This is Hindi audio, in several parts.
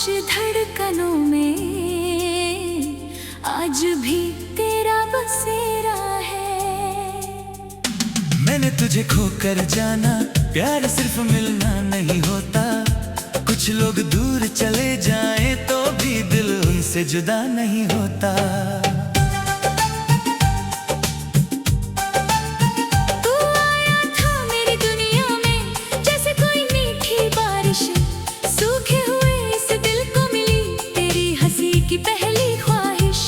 खामोश धड़कनों में आज भी तेरा बसेरा है। मैंने तुझे खोकर जाना, प्यार सिर्फ मिलना नहीं होता। कुछ लोग दूर चले जाएं तो भी दिल उनसे जुदा नहीं होता। तू आया था मेरी दुनिया में जैसे कोई मीठी बारिश, सूखे हुए इस दिल को मिली तेरी हंसी की पहली ख्वाहिश।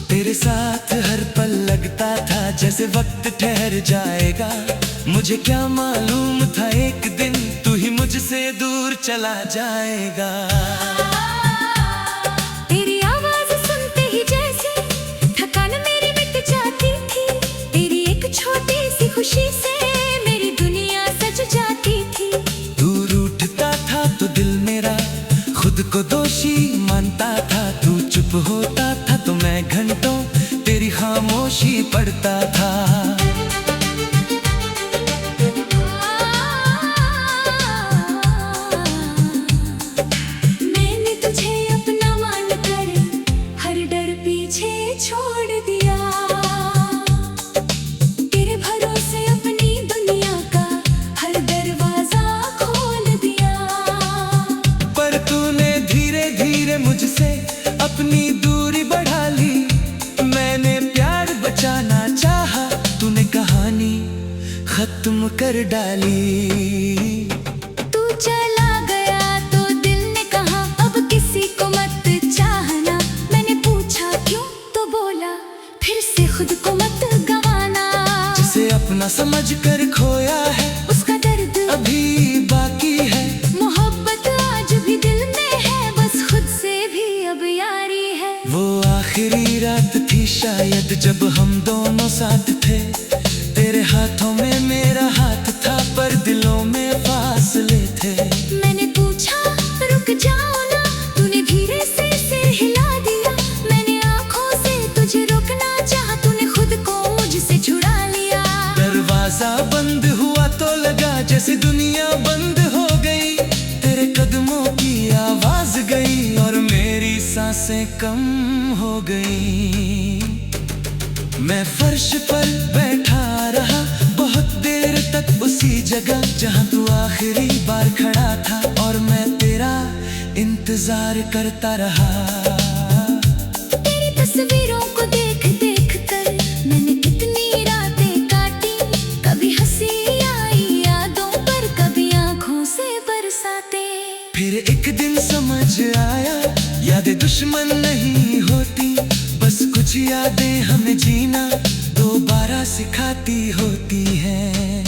तेरे साथ हर पल लगता था जैसे वक्त ठहर जाएगा। मुझे क्या मालूम था एक दिन तू ही मुझसे दूर चला जाएगा। तेरी आवाज सुनते ही जैसे थकान मेरी मिट जाती थी। तेरी एक छोटी सी खुशी से मेरी दुनिया सज जाती थी। तू रूठता था तो दिल मेरा खुद को दोषी मानता था। तू चुप होता था तो मैं घंटों तेरी खामोशी पढ़ता था। मैंने तुझे अपना मानकर हर डर पीछे छोड़ दिया। तेरे भरोसे अपनी दुनिया का हर दरवाजा खोल दिया। पर तूने धीरे धीरे मुझसे अपनी दूरी बढ़ा ली। मैंने प्यार बचाना चाहा, तूने कहानी खत्म कर डाली। तू चला गया तो दिल ने कहा अब किसी को मत चाहना। मैंने पूछा क्यों तो बोला फिर से खुद को मत गवाना। जिसे अपना समझ कर खोया है उसका दर्द अभी बाकी है। मोहब्बत आज भी दिल में है, बस खुद से भी अब यारी है। वो आखिरी रात थी शायद जब हम दोनों साथ थे। तेरे हाथों में मेरा हाथ था पर दिलों में फासले थे। मैंने पूछा रुक जाओ ना, तूने धीरे से सिर हिला दिया। मैंने आंखों से तुझे रोकना चाहा, तूने खुद को मुझसे छुड़ा लिया। दरवाजा बंद हुआ तो लगा जैसे दुनिया बंद हो गई। तेरे कदमों की आवाज गई और मेरी सांसें कम हो गई। मैं फर्श पर बैठा रहा बहुत देर तक उसी जगह जहां तू आखिरी बार खड़ा था। और मैं तेरा इंतजार करता रहा। तेरी तस्वीरों को देख देख कर मैंने कितनी रातें काटी। कभी हंसी आई यादों पर, कभी आंखों से बरसाते। फिर एक दिन समझ आया यादें दुश्मन नहीं होती। बस कुछ यादें हमें जीना दोबारा सिखाती होती हैं।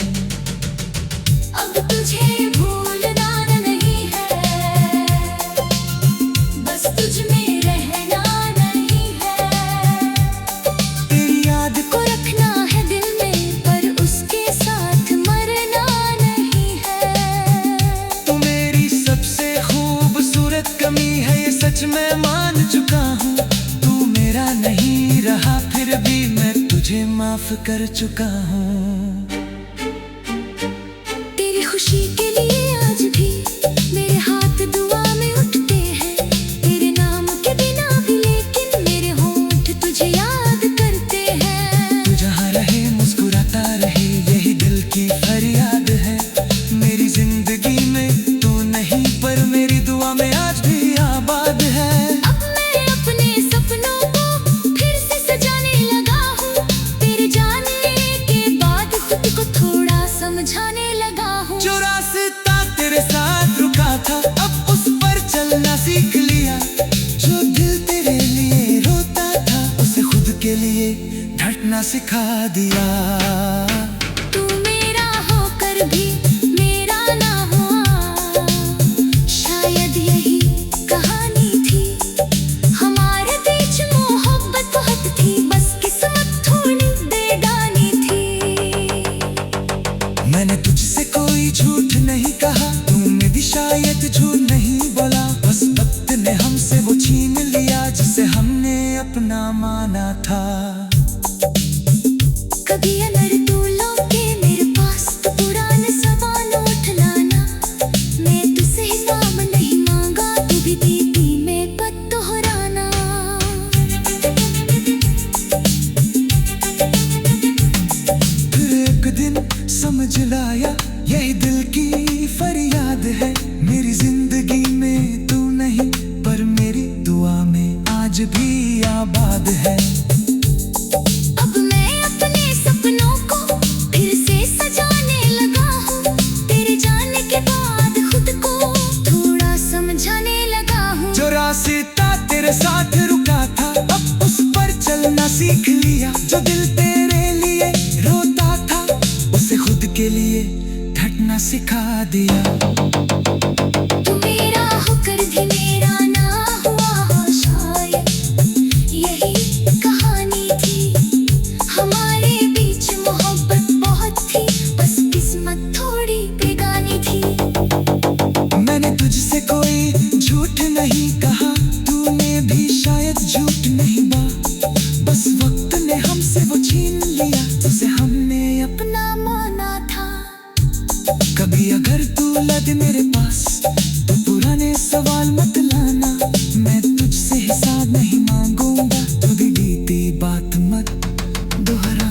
अब तुझे भूलना नहीं है, बस तुझ में रहना नहीं है। तेरी याद को रखना है दिल में पर उसके साथ मरना नहीं है। तू मेरी सबसे खूबसूरत कमी है, ये सच मैं मान चुका हूँ। तू मेरा नहीं रहा फिर भी मैं तुझे माफ कर चुका हूँ। तेरी खुशी के लिए आज भी मेरे हाथ दुआ में उठते हैं। तेरे नाम के बिना भी लेकिन मेरे होंठ तुझे याद करते हैं। तू जहाँ रहे मुस्कुराता रहे यही दिल की फरियाद है। मेरी जिंदगी में तू नहीं पर मेरी दुआ में आज भी आबाद है। अब मैं अपने सपनों को फिर से सजाने लगा हूँ। तेरे जाने के बाद खुद को थोड़ा समझाने लगा हूँ। जो रास्ता तेरे साथ रुका था अब उस पर चलना सीख लिया। जो दिल तेरे लिए रोता था उसे खुद के लिए धड़कना सिखा दिया। तू मेरा होकर भी मेरा ना हुआ, शायद यही कहानी थी। हमारे बीच मोहब्बत बहुत थी, बस किस्मत थोड़ी बेगानी थी। मैंने तुझसे कोई झूठ नहीं कहा, तूने भी शायद झूठ नहीं बोला। बस वक्त ने हमसे वो छीन लिया जिसे हमने अपना माना था। कभी अनर मुझसे कोई झूठ नहीं कहा, तूने भी शायद झूठ नहीं बा। बस वक्त ने हमसे वो छीन लिया, उसे हमने अपना माना था। कभी अगर तू लद मेरे पास तो पुराने सवाल मत लाना, मैं तुझसे हिसाब नहीं मांगूंगा, कभी बीती बात मत दोहराना।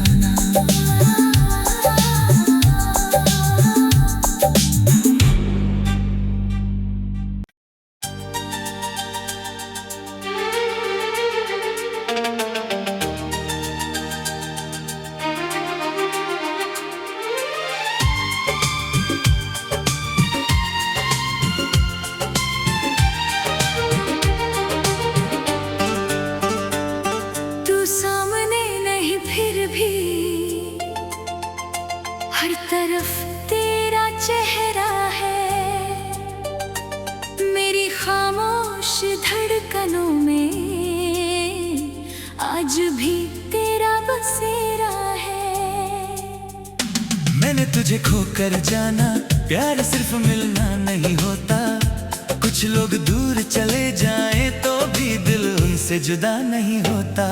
तू सामने नहीं फिर भी हर तरफ तेरा चेहरा है, मेरी खामोश धड़कनों में आज भी तेरा बसेरा है। मैंने तुझे खोकर जाना, प्यार सिर्फ मिलना नहीं होता। कुछ लोग दूर चले जाएं तो भी दिल उनसे जुदा नहीं होता।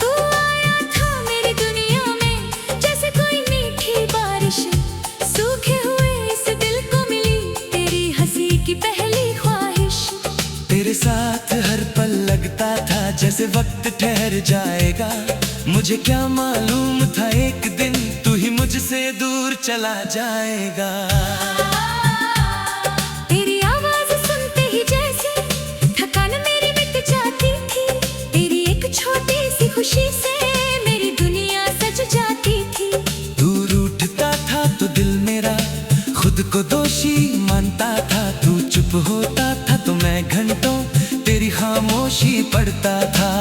तू आया था मेरी दुनिया में जैसे कोई मीठी बारिश, सूखे हुए इस दिल को मिली तेरी हंसी की पहली ख्वाहिश। तेरे साथ हर पल लगता था जैसे वक्त ठहर जाएगा, मुझे क्या मालूम था एक दिन तू ही मुझसे दूर चला जाएगा। तेरी आवाज सुनते ही जैसे थकान मेरी मिट जाती थी, तेरी एक छोटी सी खुशी से मेरी दुनिया सज जाती थी। दूर उठता था तो दिल मेरा खुद को दोषी मानता था, तू चुप होता था तो मैं घंटों तेरी खामोशी पढ़ता था।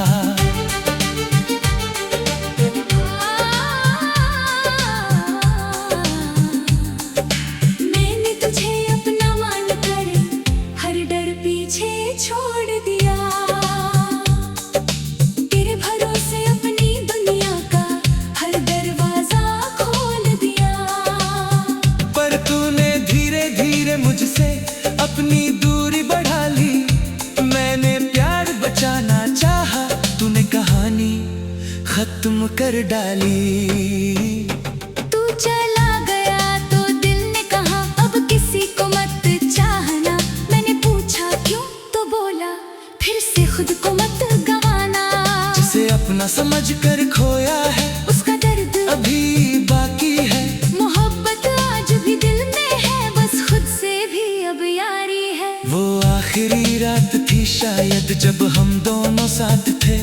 मैंने तुझे अपना मानकर हर डर पीछे छोड़ दिया, तेरे भरोसे अपनी दुनिया का हर दरवाजा खोल दिया। पर तूने धीरे धीरे मुझसे अपनी दूरी बढ़ा ली, मैंने प्यार बचाना चाहा, तूने कहानी खत्म कर डाली। तू चला गया तो दिल ने कहा अब किसी को मत चाहना, मैंने पूछा क्यों तो बोला फिर से खुद को मत गवाना। जिसे अपना समझ कर खोया है उसका दर्द अभी बाकी है, मोहब्बत आज भी दिल में है, बस खुद से भी अब यारी है। वो आखिरी रात थी शायद जब हम दोनों साथ थे,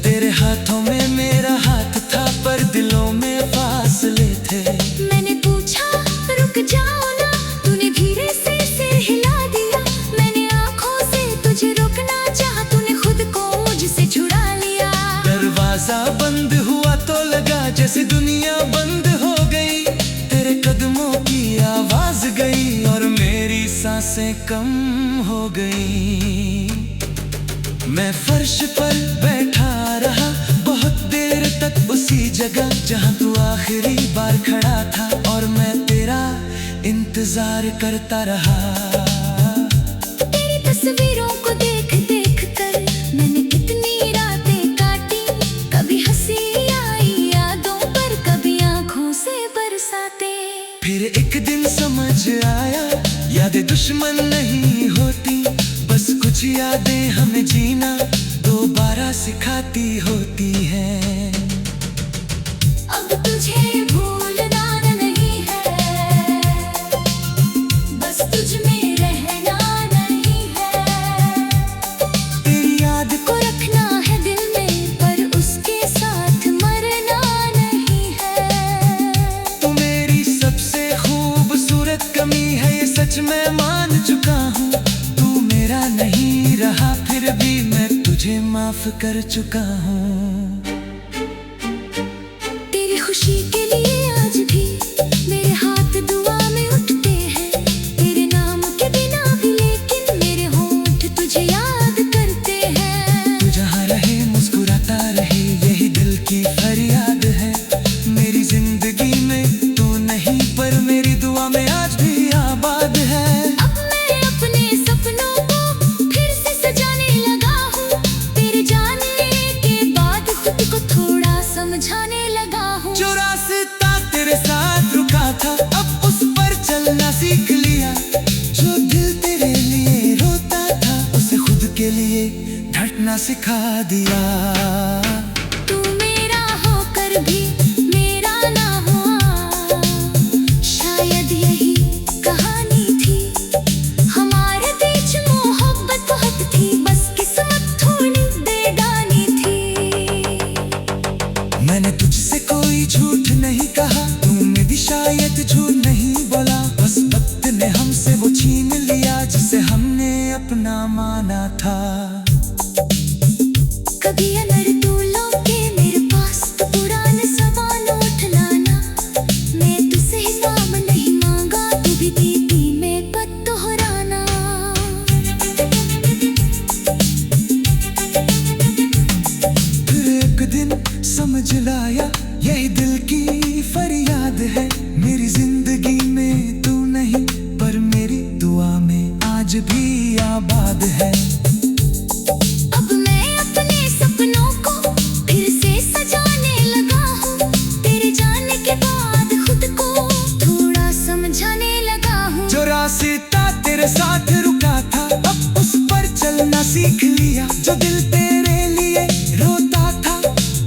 तेरे हाथों में मेरा हाथ था पर दिलों में फासले थे। मैंने पूछा रुक जाओ ना, तूने धीरे से सिर हिला दिया, मैंने आंखों से तुझे रोकना चाहा, तूने खुद को मुझसे छुड़ा लिया। दरवाजा बंद हुआ तो लगा जैसे दुनिया बंद हो गई, तेरे कदमों की आवाज गई और मेरी सांसें कम हो गई। मैं फर्श पर बैठा रहा बहुत देर तक उसी जगह जहां तू आखिरी बार खड़ा था, और मैं तेरा इंतजार करता रहा। तेरी तस्वीरों को देख देख कर मैंने कितनी रातें काटी, कभी हंसी आई यादों पर, कभी आंखों से बरसाते। फिर एक दिन समझ आया यादें दुश्मन नहीं होती, बस कुछ यादें हमें जीना दोबारा सिखाती होती हैं। अब तुझे भूलना नहीं है, बस तुझ में रहना नहीं है। तेरी याद को रखना है दिल में पर उसके साथ मरना नहीं है। तू मेरी सबसे खूबसूरत कमी है, ये सच मैं मान चुका हूँ। तू मेरा नहीं रहा फिर भी मैं तुझे माफ कर चुका हूँ। तेरी खुशी के लिए आज भी मेरे हाथ दुआ में उठते हैं, तेरे नाम के बिना भी लेकिन मेरे होंठ तुझे याद करते हैं। तू जहाँ रहे मुस्कुराता रहे यही दिल की फरियाद है, मेरी जिंदगी में तू नहीं पर सीख लिया। जो दिल तेरे लिए रोता था उसे खुद के लिए ढटना सिखा दिया। तू मेरा होकर भी मेरा ना हुआ, शायद यही कहानी थी। हमारे बीच मोहब्बत बहुत थी, बस किस्मत थोड़ी बेगानी थी। मैंने तुझसे कोई झूठ नहीं कहा, तूने भी शायद झूठ नहीं बोला। बस वक्त ने हमसे वो छीन लिया जिसे हमने अपना माना था। कभी अगर तू लौटे मेरे पास तो पुराने सवाल उठ लाना। मैं तुझसे हिसाब नहीं मांगा, तू भी देती मैं पत दोहराना। फिर एक दिन समझ लाया यही दिल की फरियाद है। मेरी जिंदगी में तू नहीं पर मेरी दुआ में आज भी आबाद है। अब मैं अपने सपनों को फिर से सजाने लगा हूँ। तेरे जाने के बाद खुद को थोड़ा समझाने लगा हूँ। जो रास्ता तेरे साथ रुका था अब उस पर चलना सीख लिया। जो दिल तेरे लिए रोता था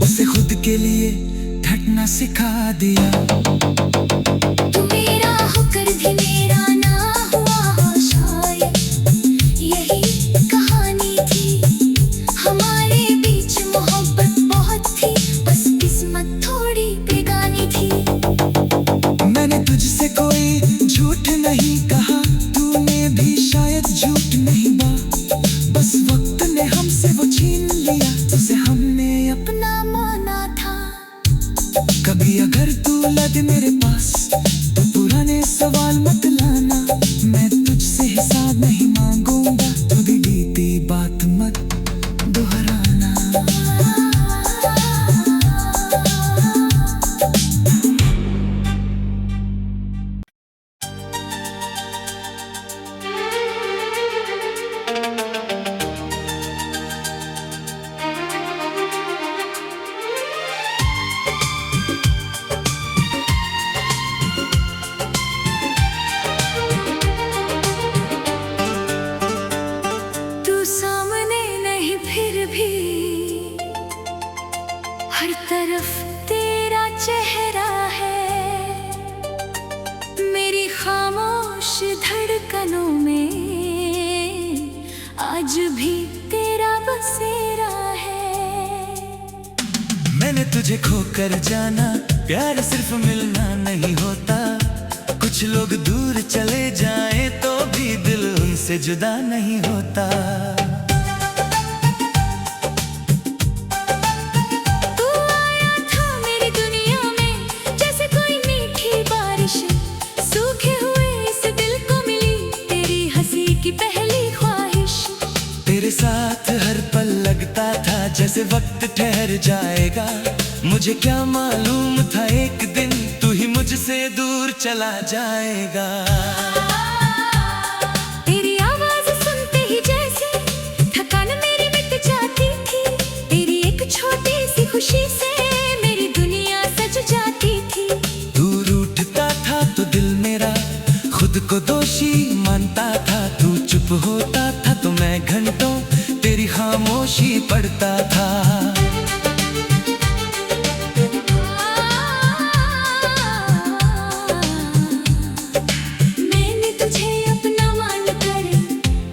उसे खुद के लिए ढटना सिखा दिया। तू मेरा होकर भी मेरा ना हुआ, शायद यही कहानी थी। हमारे बीच मोहब्बत बहुत थी, बस किस्मत थोड़ी बेगानी थी। मैंने तुझसे कोई झूठ नहीं कहा, तूने भी शायद झूठ नहीं बोला। बस वक्त ने हमसे वो छीन लिया जिसे हमने अपना माना था। कभी अगर तू लद मेरे पास तो पुराने सवाल मत लाना। मैं तुझसे हिसाब नहीं मांगूंगा, तू भी बीती बात मत दोहराना। तू सामने नहीं फिर भी हर तरफ तेरा चेहरा है। मेरी खामोश धड़कनों में आज भी तेरा बसेरा है। मैंने तुझे खोकर जाना, प्यार सिर्फ मिलना नहीं होता। कुछ लोग दूर चले जाएं तो भी दिल उनसे जुदा नहीं होता। तू आया था मेरी दुनिया में जैसे कोई मीठी बारिश। सूखे हुए इस दिल को मिली तेरी हंसी की पहली ख्वाहिश। तेरे साथ हर पल लगता था जैसे वक्त ठहर जाएगा। मुझे क्या मालूम था एक दिन तू ही मुझसे दूर चला जाएगा। तेरी आवाज सुनते ही जैसे थकान मेरी मिट जाती थी। तेरी एक छोटी सी खुशी से मेरी दुनिया सज जाती थी। दूर उठता था तो दिल मेरा खुद को दोषी मानता था। तू चुप होता था तो मैं घंटों तेरी खामोशी पढ़ता था। मैंने तुझे अपना मानकर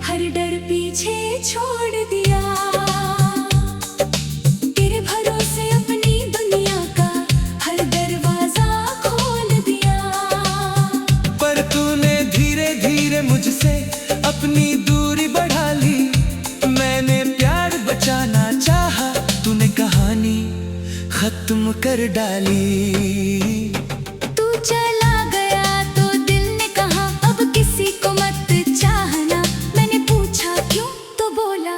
हर डर पीछे छोड़ दिया। तेरे भरोसे अपनी दुनिया का हर दरवाजा खोल दिया। पर तूने धीरे धीरे मुझसे अपनी दूरी बढ़ा ली। मैंने प्यार बचाना चाहा, तूने कहानी खत्म कर डाली। तू चला गया तो दिल ने कहा अब किसी को मत चाहना। मैंने पूछा क्यों तो बोला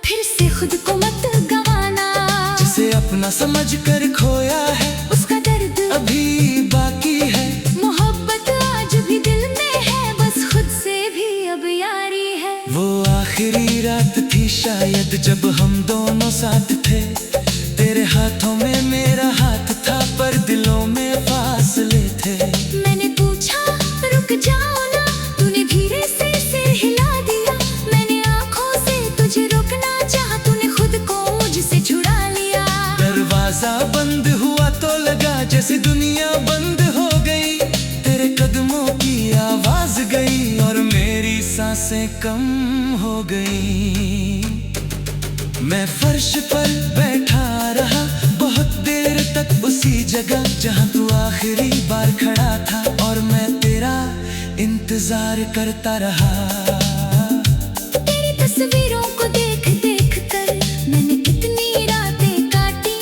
फिर से खुद को मत गवाना। जिसे अपना समझ कर खोया है उसका दर्द अभी बाकी है। मोहब्बत आज भी दिल में है, बस खुद से भी अब यारी है। वो आखिरी रात थी शायद जब हम दोनों साथ थे। तेरे हाथों में मेरा हाथ था पर दिलों में फासले थे। मैंने पूछा रुक जाओ ना, आवाज गई और मेरी सांसें कम हो गई। मैं फर्श पर बैठा रहा बहुत देर तक उसी जगह जहां तू आखिरी बार खड़ा था, और मैं तेरा इंतजार करता रहा। तेरी तस्वीरों को देख देख कर मैंने कितनी रातें काटी,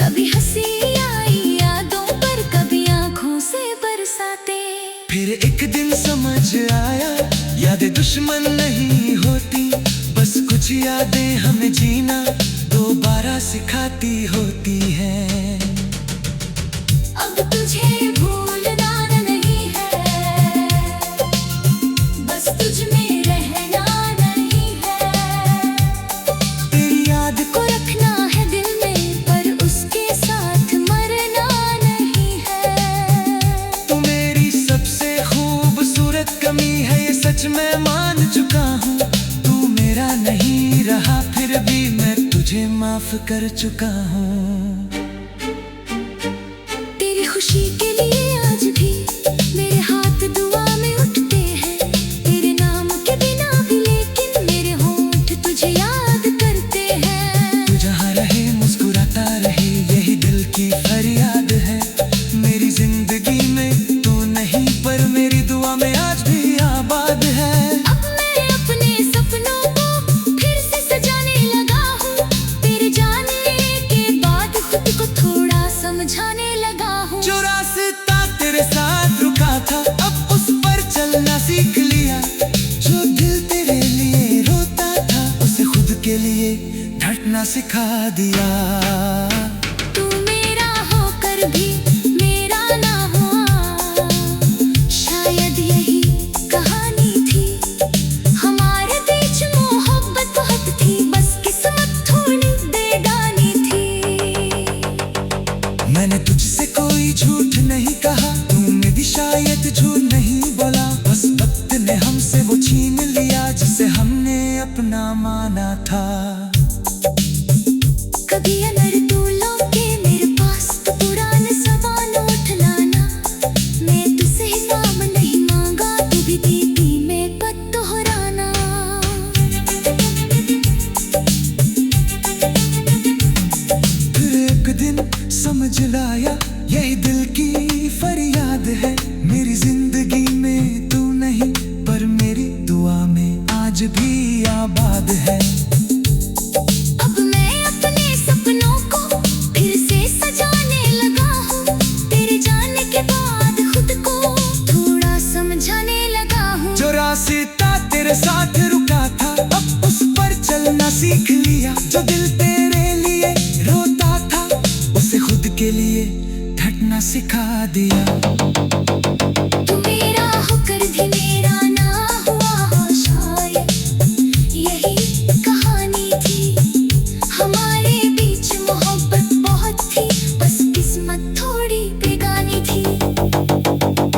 कभी हंसी आई यादों पर, कभी आंखों से बरसाते। फिर एक दिन समझ आया यादें दुश्मन नहीं होती, बस कुछ यादें हमें जीना दोबारा सिखाती होती हैं। अब तुझे भूलना नहीं है, बस तुझ में रहना नहीं है। तेरी याद को रखना है दिल में, पर उसके साथ मरना नहीं है। तू मेरी सबसे खूबसूरत कमी है, ये सच मैं मान चुका हूँ। तू मेरा नहीं रहा फिर भी मैं तुझे माफ कर चुका हूँ। तेरी खुशी के लिए आज भी मेरे हाथ दुआ में उठते हैं, तेरे नाम के बिना भी, लेकिन मेरे होंठ तुझे याद करते हैं। तू जहाँ रहे मुस्कुराता रहे, यही दिल की फरियाद है। मेरी जिंदगी में तू नहीं, पर मेरी दुआ में आज भी आबाद है। अब मैं अपने सपनों को फिर से सजाने लगा हूँ, तेरे जाने के बाद खुद को थोड़ा समझाने लगा हूँ। जो रास्ता तेरे साथ रुका था अब उस पर चलना सीख लिया, जो दिल तेरे लिए रोता था उसे खुद के लिए धड़कना सिखा दिया। तू मेरा होकर भी मेरा ना हुआ, शायद यही कहानी थी। हमारे बीच मोहब्बत बहुत थी, बस किस्मत थोड़ी बेगानी थी। मैंने तुझसे कोई झूठ नहीं कहा, तूने भी शायद झूठ नहीं बोला, बस वक्त ने हमसे वो छीन लिया जिसे हमने अपना माना था। कभी अगर तू लौटे मेरे पास तो पुराने सवाल उठ लाना, मैं तुझसे हिसाब नहीं मांगा, तू भी दीदी में पत दोहराना। फिर एक दिन समझ लाया यही दिल की फरियाद है। मेरी जिंदगी में तू नहीं, पर मेरी दुआ में आज भी आबाद है। अब मैं अपने सपनों को फिर से सजाने लगा हूँ, तेरे जाने के बाद खुद को थोड़ा समझाने लगा हूँ। जो रास्ता तेरे साथ रुका था अब उस पर चलना सीख लिया, जो दिल तेरे लिए रोता था उसे खुद के लिए धड़कना सिखा दिया। तू मेरा होकर भी मेरा ना हुआ हो, शायद यही कहानी थी। हमारे बीच मोहब्बत बहुत थी, बस किस्मत थोड़ी बेगानी थी।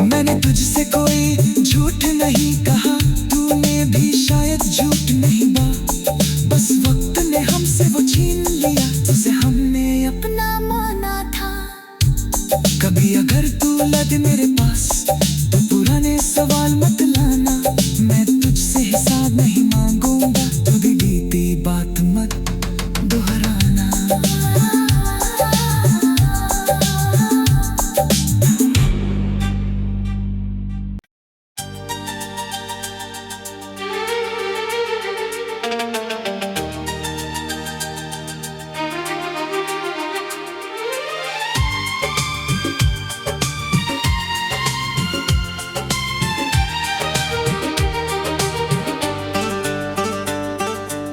मैंने तुझसे कोई झूठ नहीं कहा, तूने भी शायद झूठ नहीं बोला, बस वक्त ने हमसे वो छीन लिया उसे हमने अपना माना था। कभी अगर तू लगे मेरे पास तो पुराने सवाल मत लाना, मैं तुझसे हिसाब नहीं मांगूंगा, तू भी बीती बात मत दोहराना।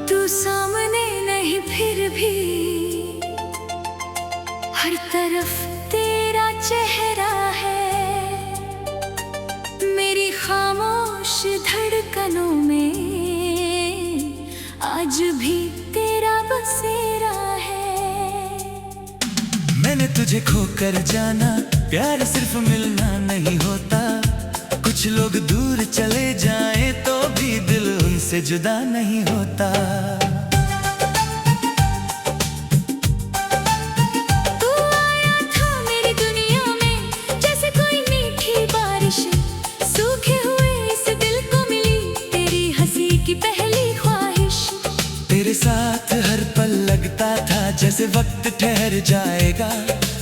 तू सामने नहीं फिर भी हर तरफ तेरा चेहरा है, मेरी खामोश धड़कनों में आज भी तेरा बसेरा है। मैंने तुझे खोकर जाना, प्यार सिर्फ मिलना नहीं होता, कुछ लोग दूर चले जाएं तो भी दिल उनसे जुदा नहीं होता। तू आया था मेरी दुनिया में जैसे कोई मीठी बारिश, सूखे हुए कैसे वक्त ठहर जाएगा।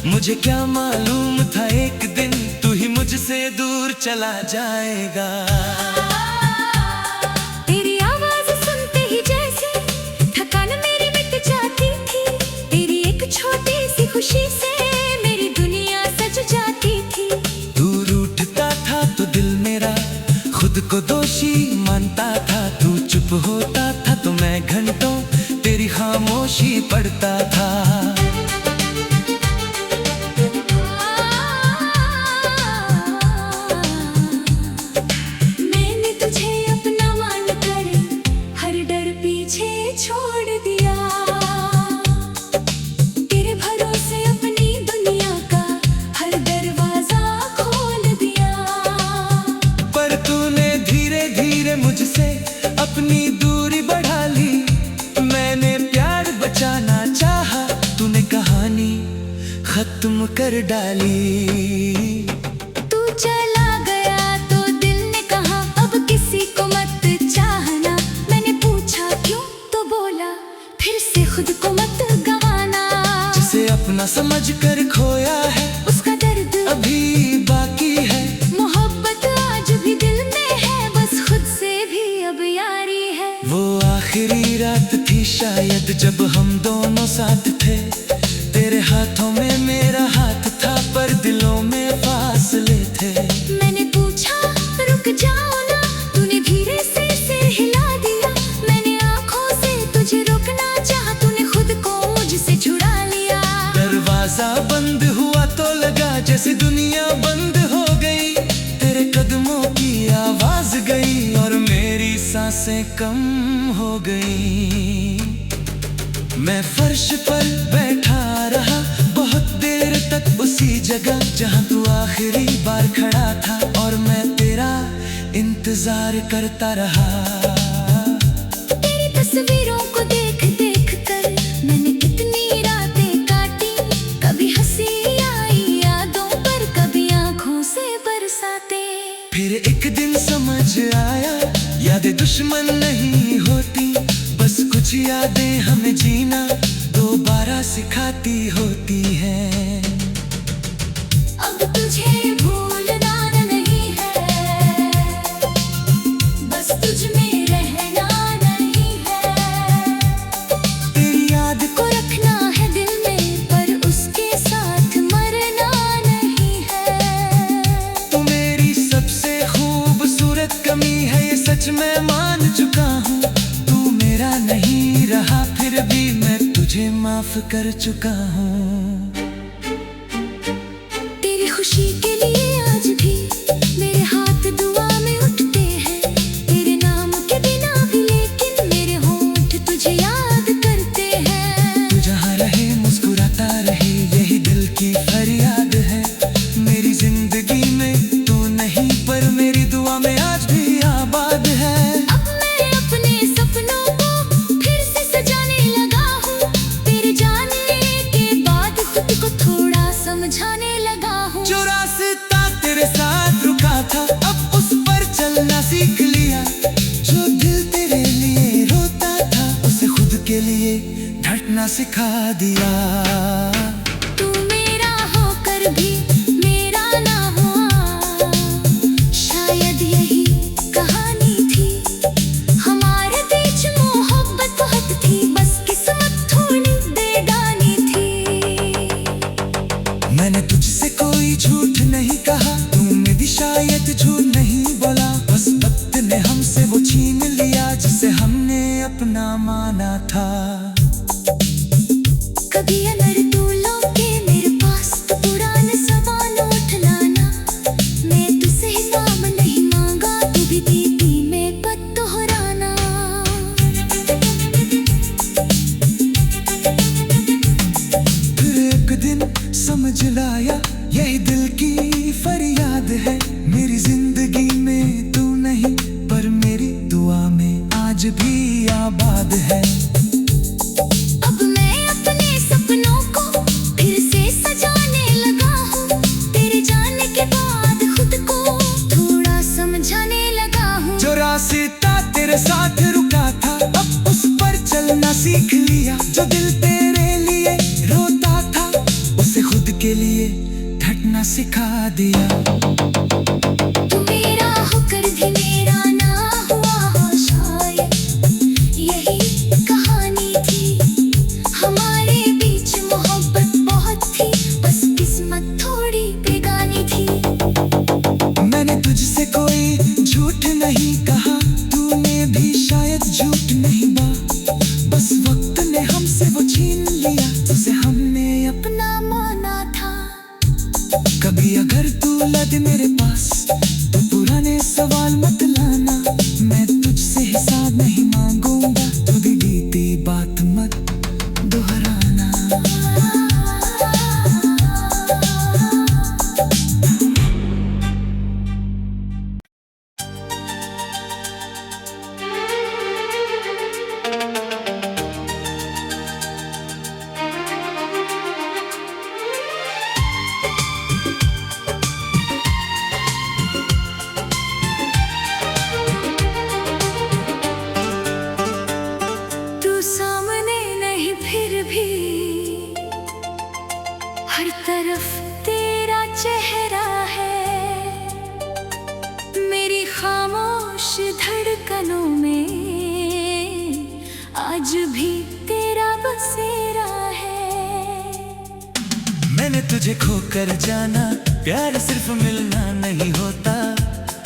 मुझे क्या मालूम था एक दिन तू ही मुझसे दूर चला जाएगा। तेरी आवाज सुनते ही जैसे थकान मेरी मिट जाती थी। तेरी एक छोटी सी खुशी से मेरी दुनिया सज जाती थी। तू रूठता था तो दिल मेरा खुद को दोषी मानता था। तू चुप होता था तो मैं घंटों तेरी खामोशी पढ़ता था। मैंने तुझे अपना मानकर हर डर पीछे छोड़ दिया। तेरे भरोसे अपनी दुनिया का हर दरवाजा खोल दिया। पर तूने धीरे धीरे मुझसे अपनी दूरी बढ़ा ली। मैंने प्यार बचाना चाहा, तूने कहानी खत्म कर डाली। तू चला गया तो दिल ने कहा अब किसी को मत चाहना। मैंने पूछा क्यों तो बोला फिर से खुद को मत गवाना। जिसे अपना समझ कर खोया है उसका दर्द अभी बाकी है। मोहब्बत आज भी दिल में है, बस खुद से भी अब यारी है। वो आखिरी रात थी शायद जब हम दोनों साथ थे। तेरे हाथों में मेरा हाथ था पर दिलों में फासले थे। मैंने पूछा रुक जाओ ना, तूने धीरे से सिर हिला दिया। मैंने आंखों से तुझे रोकना चाहा, तूने खुद को मुझसे छुड़ा लिया। दरवाजा बंद हुआ तो लगा जैसे दुनिया बंद हो गई। तेरे कदमों की आवाज गई और मेरी सांसें कम हो गई। मैं फर्श पर बैठा रहा बहुत देर तक उसी जगह जहां तू आखिरी बार खड़ा था। और मैं तेरा इंतजार करता रहा। तेरी तस्वीरों को देख देख कर मैंने कितनी रातें काटी। कभी हंसी आई यादों पर, कभी आंखों से बरसाते। फिर एक दिन समझ आया यादें दुश्मन नहीं होती। बस कुछ यादें हमें जीना दोबारा सिखाती होती हैं। अब तुझे भूलना नहीं है, बस तुझ में रहना नहीं है। तेरी याद को रखना है दिल में पर उसके साथ मरना नहीं है। तू मेरी सबसे खूबसूरत कमी है ये सच मैं मान चुका हूँ। तू मेरा नहीं रहा फिर भी मैं तुझे माफ कर चुका हूँ। तेरी खुशी के लिए आज भी मेरे हाथ दुआ में उठते हैं। तेरे नाम के बिना भी लेकिन मेरे होंठ तुझे याद करते हैं। तू जहाँ रहे मुस्कुराता रहे यही दिल की फरियाद है। मेरी जिंदगी में तू नहीं पर मेरी दुआ में आज भी आबाद है। अब मैं अपने सपनों को फिर से सजाने लगा हूँ। तेरे जाने के बाद खुद को थोड़ा समझाने लगा हूँ। जो रास्ता तेरे साथ रुका था अब उस पर चलना सीख लिया। जो दिल तेरे लिए रोता था उसे खुद के लिए धड़कना सिखा दिया। तू मेरा होकर भी मेरा ना हुआ, शायद यही कहानी थी। हमारे बीच मोहब्बत बहुत थी, बस किस्मत थोड़ी बेगानी थी। मैंने तुझसे कोई झूठ नहीं कहा, तूने भी शायद झूठ नहीं बोला। बस वक्त ने हमसे वो छीन लिया जिसे हमने अपना माना था। कभी अगर तू लौटे मेरे पास तो पुराने सवाल उठ लाना। मैं तुझसे हिसाब नहीं मांगा, तू भी दीदी में पत दोहराना। फिर एक दिन समझ लाया यही दिल की फरियाद है। मेरी जिंदगी में तू नहीं पर मेरी दुआ में आज भी आबाद है। अब मैं अपने सपनों को फिर से सजाने लगा हूँ। तेरे जाने के बाद खुद को थोड़ा समझाने लगा हूँ। जो रास्ता तेरे साथ रुका था अब उस पर चलना सीख लिया। जो दिल तेरे लिए खामोश धड़कनों में आज भी तेरा बसेरा है। मैंने तुझे खोकर जाना, प्यार सिर्फ मिलना नहीं होता।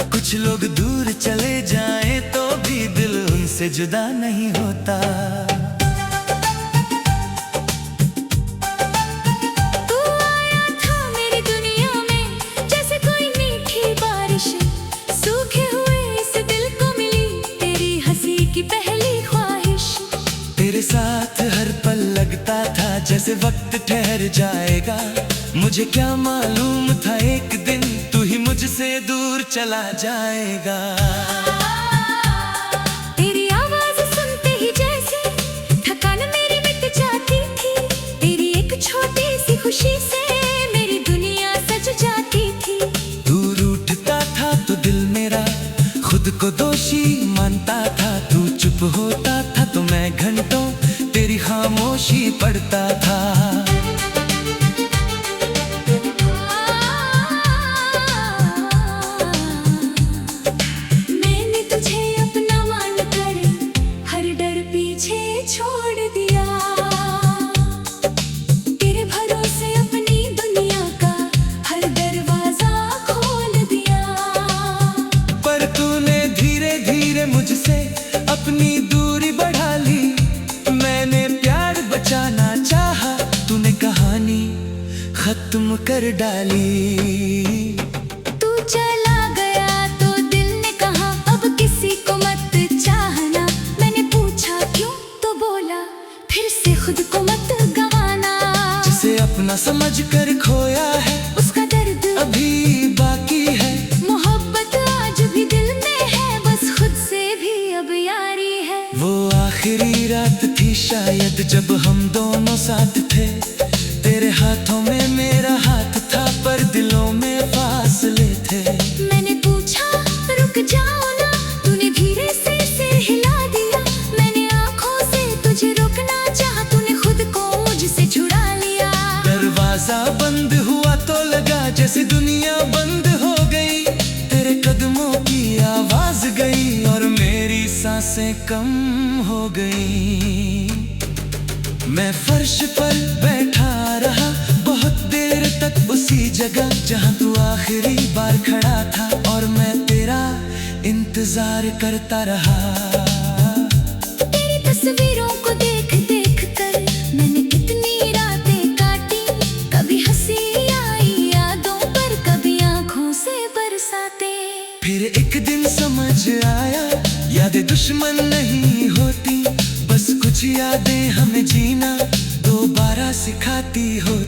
कुछ लोग दूर चले जाएं तो भी दिल उनसे जुदा नहीं होता। तू आया था मेरी दुनिया में जैसे कोई मीठी बारिश, सूखे हुए इस दिल को मिली तेरी हंसी की पहली ख्वाहिश। तेरे साथ हर पल लगता था जैसे वक्त ठहर जाएगा। मुझे क्या मालूम था एक दिन तू ही मुझसे दूर चला जाएगा। तेरी आवाज सुनते ही जैसे थकान मेरी मिट जाती थी। तेरी एक छोटी सी खुशी से मेरी दुनिया सज जाती थी। तू रूठता था तो दिल मेरा खुद को दोषी मानता था। तू चुप होता था तो मैं घंटों तेरी खामोशी पढ़ता था। मैंने तुझे अपना मानकर हर डर पीछे छोड़ दिया। तेरे भरोसे अपनी दुनिया का हर दरवाजा खोल दिया। पर तूने धीरे धीरे मुझसे अपनी दूरी बढ़ा ली। मैंने प्यार बचाना चाहा, तूने कहानी खत्म कर डाली। तू चला गया तो दिल ने कहा अब किसी को मत चाहना। मैंने पूछा क्यों तो बोला फिर से खुद को मत गवाना। जिसे अपना समझ कर खोया है उसका दर्द अभी बाकी है। मोहब्बत आज भी दिल में है, बस खुद से भी अब यारी है। वो आखिरी रात थी शायद जब हम दोनों साथ थे। तेरे हाथों में मेरा हाथ था पर दिलों में फासले थे। मैंने पूछा रुक जाओ ना, तूने धीरे से सिर हिला दिया। मैंने आंखों से तुझे रोकना चाहा, तूने खुद को मुझसे छुड़ा लिया। दरवाजा बंद हुआ तो लगा जैसे दुनिया बंद हो गई। तेरे कदमों की आवाज गई और मेरी सांसें कम हो गई। मैं फर्श पर बैठा रहा बहुत देर तक उसी जगह जहां तू आखिरी बार खड़ा था। और मैं तेरा इंतजार करता रहा। तेरी तस्वीरों को देख देख कर मैंने कितनी रातें काटी। कभी हंसी आई यादों पर, कभी आंखों से बरसाते। फिर एक दिन समझ आया यादें दुश्मन नहीं होती। बस कुछ यादें हमें जीना दोबारा सिखाती होती।